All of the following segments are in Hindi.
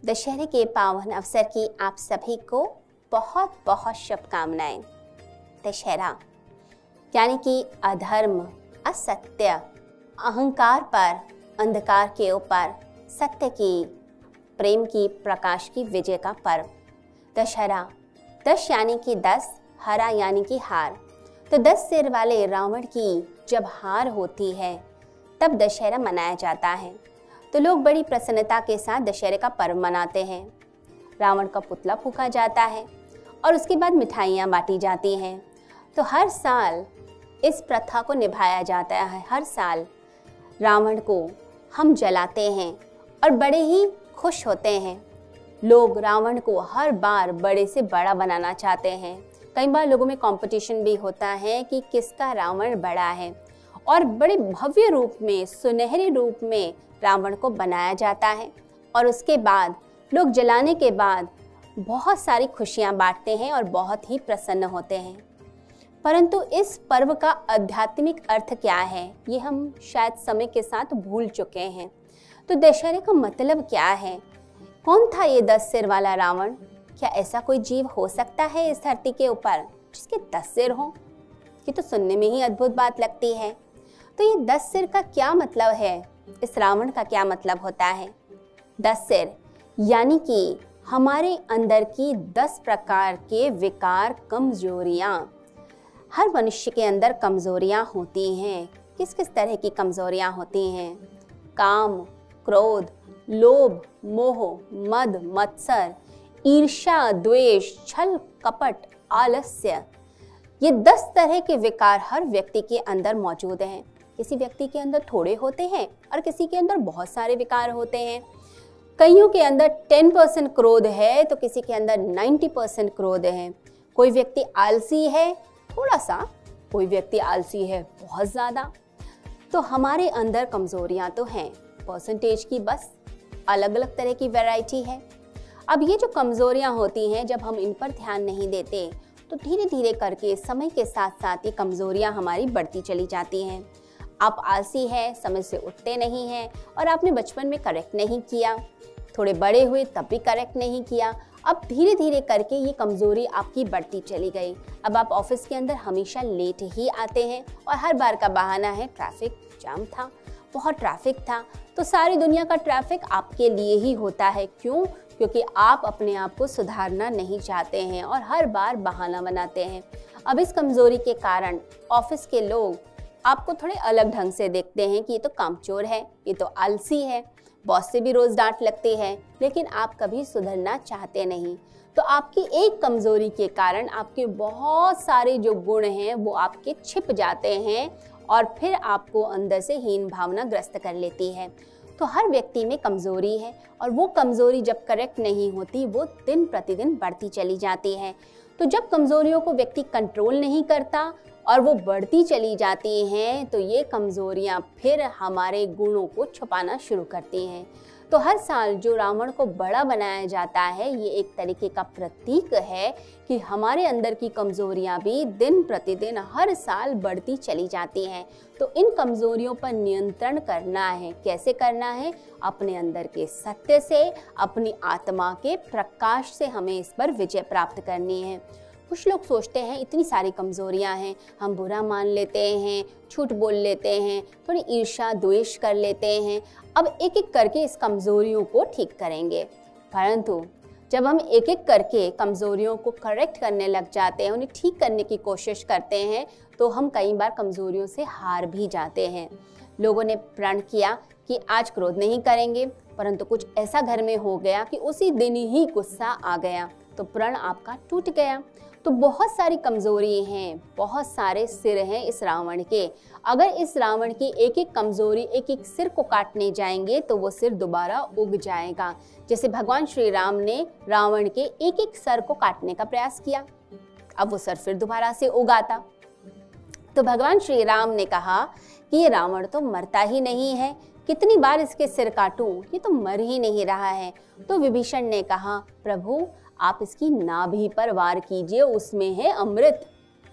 दशहरे के पावन अवसर की आप सभी को बहुत बहुत शुभकामनाएं। दशहरा यानी कि अधर्म, असत्य, अहंकार पर अंधकार के ऊपर सत्य की, प्रेम की, प्रकाश की विजय का पर्व। दशहरा, दश यानी कि 10, हरा यानी कि हार। तो 10 सिर वाले रावण की जब हार होती है तब दशहरा मनाया जाता है। तो लोग बड़ी प्रसन्नता के साथ दशहरे का पर्व मनाते हैं। रावण का पुतला फूंका जाता है और उसके बाद मिठाइयाँ बांटी जाती हैं। तो हर साल इस प्रथा को निभाया जाता है। हर साल रावण को हम जलाते हैं और बड़े ही खुश होते हैं। लोग रावण को हर बार बड़े से बड़ा बनाना चाहते हैं। कई बार लोगों में कंपटीशन भी होता है कि किसका रावण बड़ा है, और बड़े भव्य रूप में, सुनहरे रूप में रावण को बनाया जाता है। और उसके बाद लोग जलाने के बाद बहुत सारी खुशियां बांटते हैं और बहुत ही प्रसन्न होते हैं। परंतु इस पर्व का आध्यात्मिक अर्थ क्या है, ये हम शायद समय के साथ भूल चुके हैं। तो दशहरे का मतलब क्या है? कौन था ये 10 सिर वाला रावण? क्या ऐसा कोई जीव हो सकता है इस धरती के ऊपर जिसके 10 सिर हों? ये तो सुनने में ही अद्भुत बात लगती है। तो ये 10 सिर का क्या मतलब है? इस रावण का क्या मतलब होता है? 10 सिर यानी कि हमारे अंदर की 10 प्रकार के विकार, कमजोरियां। हर मनुष्य के अंदर कमजोरियां होती हैं। किस किस तरह की कमजोरियां होती हैं? काम, क्रोध, लोभ, मोह, मद, मत्सर, ईर्ष्या, द्वेष, छल, कपट, आलस्य। ये 10 तरह के विकार हर व्यक्ति के अंदर मौजूद हैं। किसी व्यक्ति के अंदर थोड़े होते हैं और किसी के अंदर बहुत सारे विकार होते हैं। कईयों के अंदर 10% क्रोध है तो किसी के अंदर 90% क्रोध है। कोई व्यक्ति आलसी है थोड़ा सा, कोई व्यक्ति आलसी है बहुत ज़्यादा। तो हमारे अंदर कमजोरियां तो हैं, परसेंटेज की बस अलग अलग तरह की वैरायटी है। अब ये जो कमजोरियां होती हैं, जब हम इन पर ध्यान नहीं देते तो धीरे धीरे करके समय के साथ साथ ये कमजोरियां हमारी बढ़ती चली जाती हैं। आप आलसी हैं, समय से उठते नहीं हैं और आपने बचपन में करेक्ट नहीं किया, थोड़े बड़े हुए तब भी करेक्ट नहीं किया। अब धीरे धीरे करके ये कमज़ोरी आपकी बढ़ती चली गई। अब आप ऑफिस के अंदर हमेशा लेट ही आते हैं और हर बार का बहाना है ट्रैफिक जाम था, बहुत ट्रैफिक था। तो सारी दुनिया का ट्रैफिक आपके लिए ही होता है। क्यों? क्योंकि आप अपने आप को सुधारना नहीं चाहते हैं और हर बार बहाना बनाते हैं। अब इस कमज़ोरी के कारण ऑफिस के लोग आपको थोड़े अलग ढंग से देखते हैं कि ये तो कामचोर है, ये तो आलसी है। बॉस से भी रोज डांट लगती है, लेकिन आप कभी सुधरना चाहते नहीं। तो आपकी एक कमजोरी के कारण आपके बहुत सारे जो गुण हैं वो आपके छिप जाते हैं और फिर आपको अंदर से हीन भावना ग्रस्त कर लेती है। तो हर व्यक्ति में कमजोरी है और वो कमजोरी जब करेक्ट नहीं होती वो दिन प्रतिदिन बढ़ती चली जाती है। तो जब कमजोरियों को व्यक्ति कंट्रोल नहीं करता और वो बढ़ती चली जाती हैं तो ये कमज़ोरियाँ फिर हमारे गुणों को छुपाना शुरू करती हैं। तो हर साल जो रावण को बड़ा बनाया जाता है ये एक तरीके का प्रतीक है कि हमारे अंदर की कमज़ोरियाँ भी दिन प्रतिदिन हर साल बढ़ती चली जाती हैं। तो इन कमज़ोरियों पर नियंत्रण करना है। कैसे करना है? अपने अंदर के सत्य से, अपनी आत्मा के प्रकाश से हमें इस पर विजय प्राप्त करनी है। कुछ लोग सोचते हैं इतनी सारी कमज़ोरियां हैं, हम बुरा मान लेते हैं, झूठ बोल लेते हैं, थोड़ी ईर्ष्या द्वेष कर लेते हैं। अब एक एक करके इस कमज़ोरियों को ठीक करेंगे। परंतु जब हम एक एक करके कमज़ोरियों को करेक्ट करने लग जाते हैं, उन्हें ठीक करने की कोशिश करते हैं, तो हम कई बार कमज़ोरियों से हार भी जाते हैं। लोगों ने प्रण किया कि आज क्रोध नहीं करेंगे, परंतु कुछ ऐसा घर में हो गया कि उसी दिन ही गुस्सा आ गया, तो प्रण आपका टूट गया। तो बहुत सारी कमज़ोरी हैं, बहुत सारे सिर हैं इस रावण के। अगर इस रावण की एक एक कमज़ोरी, एक एक सिर को काटने जाएंगे तो वो सिर दोबारा उग जाएगा। जैसे भगवान श्री राम ने रावण के एक एक सर को काटने का प्रयास किया, अब वो सर फिर दोबारा से उगाता। तो भगवान श्री राम ने कहा कि ये रावण तो मरता ही नहीं है, कितनी बार इसके सिर काटूं, ये तो मर ही नहीं रहा है। तो विभीषण ने कहा, प्रभु आप इसकी नाभि पर वार कीजिए, उसमें है अमृत।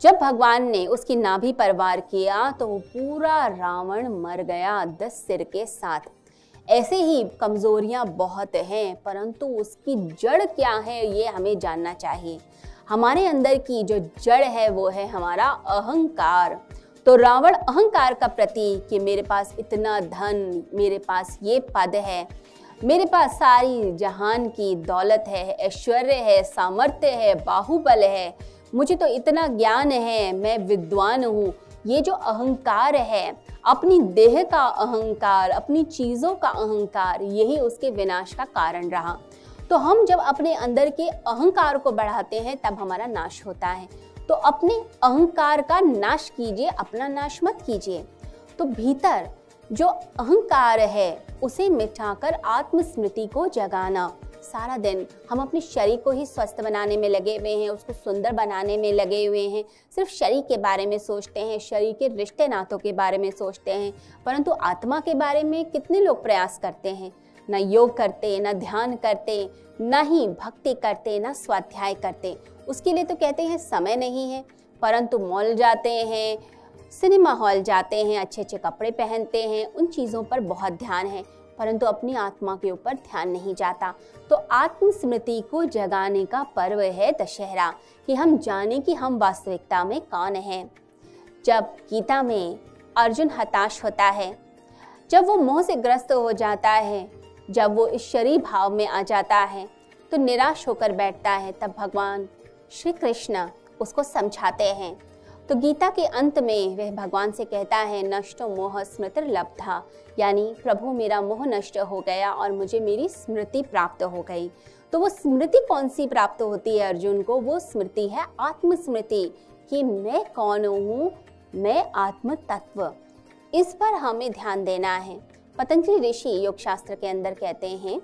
जब भगवान ने उसकी नाभि पर वार किया तो वो पूरा रावण मर गया 10 सिर के साथ। ऐसे ही कमजोरियां बहुत हैं, परंतु उसकी जड़ क्या है ये हमें जानना चाहिए। हमारे अंदर की जो जड़ है वो है हमारा अहंकार। तो रावण अहंकार का प्रतीक कि मेरे पास इतना धन, मेरे पास ये पद है, मेरे पास सारी जहान की दौलत है, ऐश्वर्य है, सामर्थ्य है, बाहुबल है, मुझे तो इतना ज्ञान है, मैं विद्वान हूँ। ये जो अहंकार है, अपनी देह का अहंकार, अपनी चीज़ों का अहंकार, यही उसके विनाश का कारण रहा। तो हम जब अपने अंदर के अहंकार को बढ़ाते हैं तब हमारा नाश होता है। तो अपने अहंकार का नाश कीजिए, अपना नाश मत कीजिए। तो भीतर जो अहंकार है उसे मिटाकर आत्मस्मृति को जगाना। सारा दिन हम अपने शरीर को ही स्वस्थ बनाने में लगे हुए हैं, उसको सुंदर बनाने में लगे हुए हैं, सिर्फ शरीर के बारे में सोचते हैं, शरीर के रिश्ते नातों के बारे में सोचते हैं, परंतु आत्मा के बारे में कितने लोग प्रयास करते हैं? ना योग करते, ना ध्यान करते, ना ही भक्ति करते, ना स्वाध्याय करते। उसके लिए तो कहते हैं समय नहीं है, परंतु मॉल जाते हैं, सिनेमा हॉल जाते हैं, अच्छे अच्छे कपड़े पहनते हैं, उन चीज़ों पर बहुत ध्यान है, परंतु अपनी आत्मा के ऊपर ध्यान नहीं जाता। तो आत्मस्मृति को जगाने का पर्व है दशहरा, कि हम जाने कि हम वास्तविकता में कौन हैं। जब गीता में अर्जुन हताश होता है, जब वो मोह से ग्रस्त हो जाता है, जब वो इस शरीर भाव में आ जाता है, तो निराश होकर बैठता है, तब भगवान श्री कृष्ण उसको समझाते हैं। तो गीता के अंत में वह भगवान से कहता है, नष्टो मोह स्मृतिर्लब्धा, यानी प्रभु मेरा मोह नष्ट हो गया और मुझे मेरी स्मृति प्राप्त हो गई। तो वो स्मृति कौन सी प्राप्त होती है अर्जुन को? वो स्मृति है आत्मस्मृति, कि मैं कौन हूँ, मैं आत्म तत्व। इस पर हमें ध्यान देना है। पतंजलि ऋषि योग शास्त्र के अंदर कहते हैं,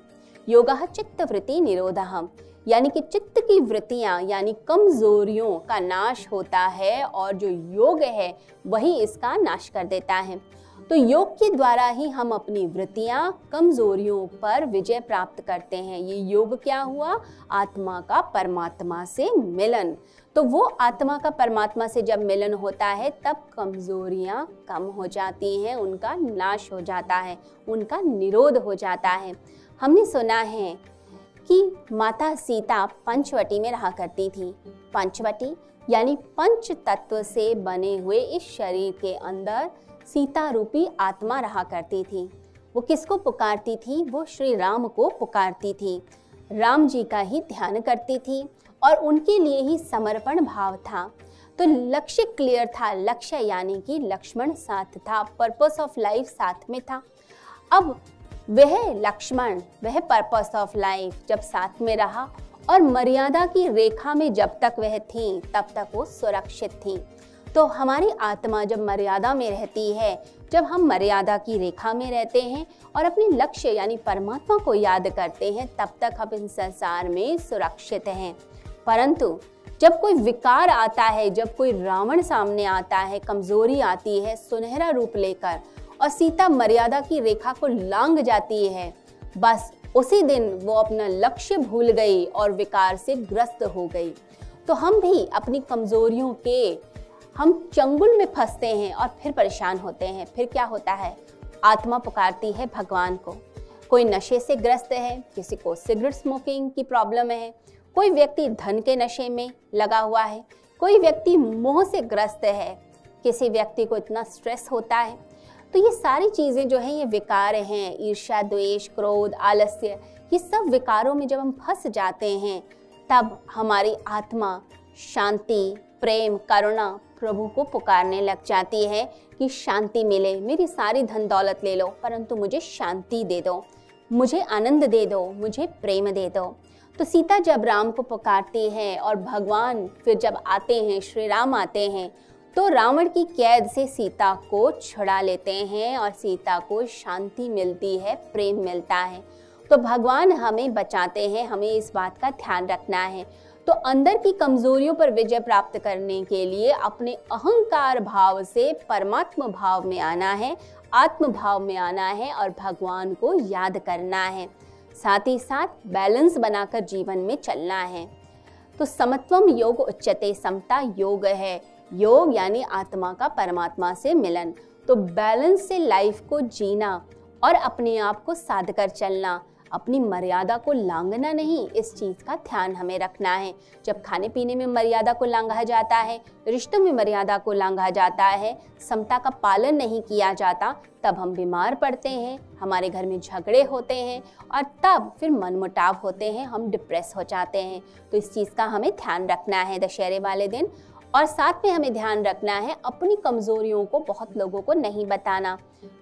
योगः चित्त वृत्ति निरोधः, यानी कि चित्त की वृत्तियां यानी कमजोरियों का नाश होता है, और जो योग है वही इसका नाश कर देता है। तो योग के द्वारा ही हम अपनी वृत्तियां, कमजोरियों पर विजय प्राप्त करते हैं। ये योग क्या हुआ? आत्मा का परमात्मा से मिलन। तो वो आत्मा का परमात्मा से जब मिलन होता है तब कमजोरियां कम हो जाती हैं, उनका नाश हो जाता है, उनका निरोध हो जाता है। हमने सुना है कि माता सीता पंचवटी में रहा करती थी। पंचवटी यानी पंच तत्व से बने हुए इस शरीर के अंदर सीता रूपी आत्मा रहा करती थी। वो किसको पुकारती थी? वो श्री राम को पुकारती थी, राम जी का ही ध्यान करती थी और उनके लिए ही समर्पण भाव था। तो लक्ष्य क्लियर था, लक्ष्य यानी कि लक्ष्मण साथ था, पर्पस ऑफ लाइफ साथ में था। अब वह लक्ष्मण, वह पर्पस ऑफ लाइफ जब साथ में रहा और मर्यादा की रेखा में जब तक वह थी तब तक वो सुरक्षित थी। तो हमारी आत्मा जब मर्यादा में रहती है, जब हम मर्यादा की रेखा में रहते हैं और अपने लक्ष्य यानी परमात्मा को याद करते हैं, तब तक हम इस संसार में सुरक्षित हैं। परंतु जब कोई विकार आता है, जब कोई रावण सामने आता है, कमजोरी आती है सुनहरा रूप लेकर, और सीता मर्यादा की रेखा को लांघ जाती है, बस उसी दिन वो अपना लक्ष्य भूल गई और विकार से ग्रस्त हो गई। तो हम भी अपनी कमजोरियों के हम चंगुल में फंसते हैं और फिर परेशान होते हैं। फिर क्या होता है? आत्मा पुकारती है भगवान को। कोई नशे से ग्रस्त है, किसी को सिगरेट स्मोकिंग की प्रॉब्लम है, कोई व्यक्ति धन के नशे में लगा हुआ है, कोई व्यक्ति मोह से ग्रस्त है, किसी व्यक्ति को इतना स्ट्रेस होता है। तो ये सारी चीज़ें जो हैं ये विकार हैं, ईर्ष्या, द्वेष, क्रोध, आलस्य, ये सब विकारों में जब हम फंस जाते हैं तब हमारी आत्मा शांति, प्रेम, करुणा, प्रभु को पुकारने लग जाती है कि शांति मिले, मेरी सारी धन दौलत ले लो परंतु मुझे शांति दे दो, मुझे आनंद दे दो, मुझे प्रेम दे दो। तो सीता जब राम को पुकारती है और भगवान फिर जब आते हैं, श्री राम आते हैं, तो रावण की कैद से सीता को छुड़ा लेते हैं और सीता को शांति मिलती है, प्रेम मिलता है। तो भगवान हमें बचाते हैं, हमें इस बात का ध्यान रखना है। तो अंदर की कमजोरियों पर विजय प्राप्त करने के लिए अपने अहंकार भाव से परमात्मा भाव में आना है, आत्म भाव में आना है और भगवान को याद करना है। साथ ही साथ बैलेंस बनाकर जीवन में चलना है। तो समत्वम योग उच्यते, समता योग है। योग यानी आत्मा का परमात्मा से मिलन। तो बैलेंस से लाइफ को जीना और अपने आप को साध कर चलना, अपनी मर्यादा को लांघना नहीं, इस चीज़ का ध्यान हमें रखना है। जब खाने पीने में मर्यादा को लांघा जाता है, रिश्तों में मर्यादा को लांघा जाता है, समता का पालन नहीं किया जाता, तब हम बीमार पड़ते हैं, हमारे घर में झगड़े होते हैं और तब फिर मनमुटाव होते हैं, हम डिप्रेस हो जाते हैं। तो इस चीज़ का हमें ध्यान रखना है दशहरे वाले दिन। और साथ में हमें ध्यान रखना है अपनी कमज़ोरियों को बहुत लोगों को नहीं बताना।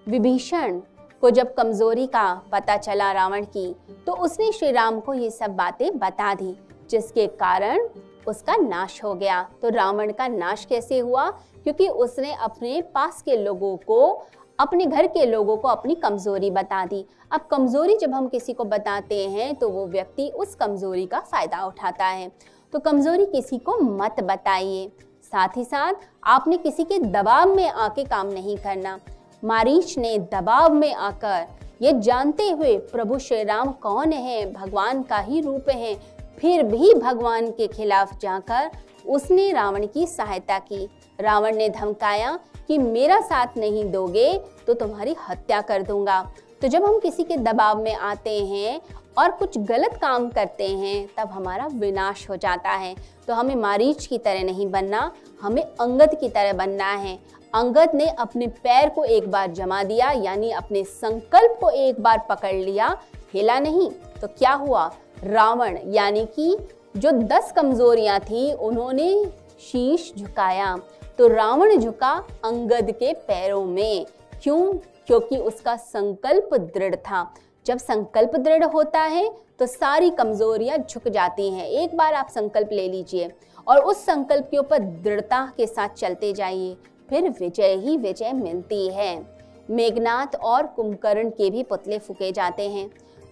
विभीषण को जब कमज़ोरी का पता चला रावण की, तो उसने श्री राम को ये सब बातें बता दी, जिसके कारण उसका नाश हो गया। तो रावण का नाश कैसे हुआ? क्योंकि उसने अपने पास के लोगों को, अपने घर के लोगों को अपनी कमज़ोरी बता दी। अब कमज़ोरी जब हम किसी को बताते हैं तो वो व्यक्ति उस कमज़ोरी का फ़ायदा उठाता है। तो कमज़ोरी किसी को मत बताइए। साथ ही साथ आपने किसी के दबाव में आके काम नहीं करना। मारीच ने दबाव में आकर, ये जानते हुए प्रभु श्री राम कौन है, भगवान का ही रूप है, फिर भी भगवान के खिलाफ जाकर उसने रावण की सहायता की। रावण ने धमकाया कि मेरा साथ नहीं दोगे तो तुम्हारी हत्या कर दूंगा। तो जब हम किसी के दबाव में आते हैं और कुछ गलत काम करते हैं, तब हमारा विनाश हो जाता है। तो हमें मारीच की तरह नहीं बनना, हमें अंगद की तरह बनना है। अंगद ने अपने पैर को एक बार जमा दिया, यानी अपने संकल्प को एक बार पकड़ लिया, हिला नहीं। तो क्या हुआ? रावण यानी कि जो 10 कमजोरियां थी, उन्होंने शीश झुकाया। तो रावण झुका अंगद के पैरों में। क्यों? क्योंकि उसका संकल्प दृढ़ था। जब संकल्प दृढ़ होता है तो सारी कमजोरियां झुक जाती हैं। एक बार आप संकल्प ले लीजिए और उस संकल्प के ऊपर दृढ़ता के साथ चलते जाइए, फिर विजय ही विजय मिलती है। मेघनाथ और कुंभकर्ण के भी पुतले फूके जाते हैं।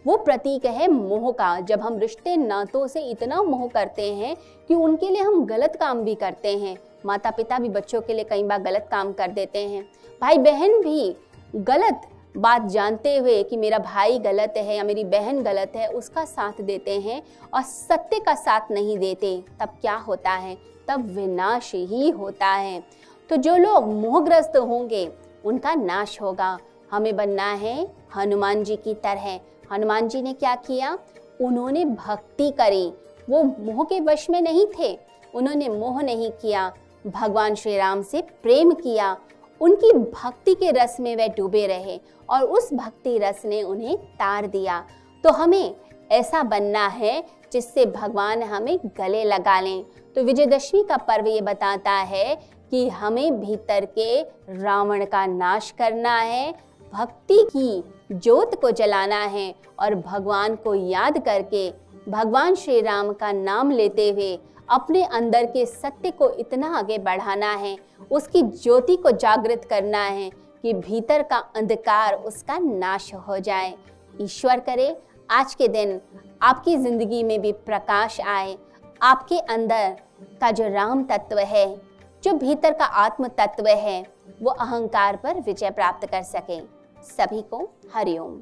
वो प्रतीक है मोह का। जब हम रिश्ते नातों से इतना मोह करते हैं कि उनके लिए हम गलत काम भी करते हैं। माता पिता भी बच्चों के लिए कई बार गलत काम कर देते हैं। भाई बहन भी गलत बात जानते हुए कि मेरा भाई गलत है या मेरी बहन गलत है, उसका साथ देते हैं और सत्य का साथ नहीं देते। तब क्या होता है? तब विनाश ही होता है। तो जो लोग मोहग्रस्त होंगे उनका नाश होगा। हमें बनना है हनुमान जी की तरह। हनुमान जी ने क्या किया? उन्होंने भक्ति करी। वो मोह के वश में नहीं थे, उन्होंने मोह नहीं किया, भगवान श्री राम से प्रेम किया। उनकी भक्ति के रस में वे डूबे रहे और उस भक्ति रस ने उन्हें तार दिया। तो हमें ऐसा बनना है जिससे भगवान हमें गले लगा लें। तो विजयदशमी का पर्व ये बताता है कि हमें भीतर के रावण का नाश करना है, भक्ति की ज्योत को जलाना है और भगवान को याद करके, भगवान श्री राम का नाम लेते हुए अपने अंदर के सत्य को इतना आगे बढ़ाना है, उसकी ज्योति को जागृत करना है कि भीतर का अंधकार उसका नाश हो जाए। ईश्वर करे आज के दिन आपकी जिंदगी में भी प्रकाश आए, आपके अंदर का जो राम तत्व है, जो भीतर का आत्म तत्व है, वो अहंकार पर विजय प्राप्त कर सके। सभी को हरिओम।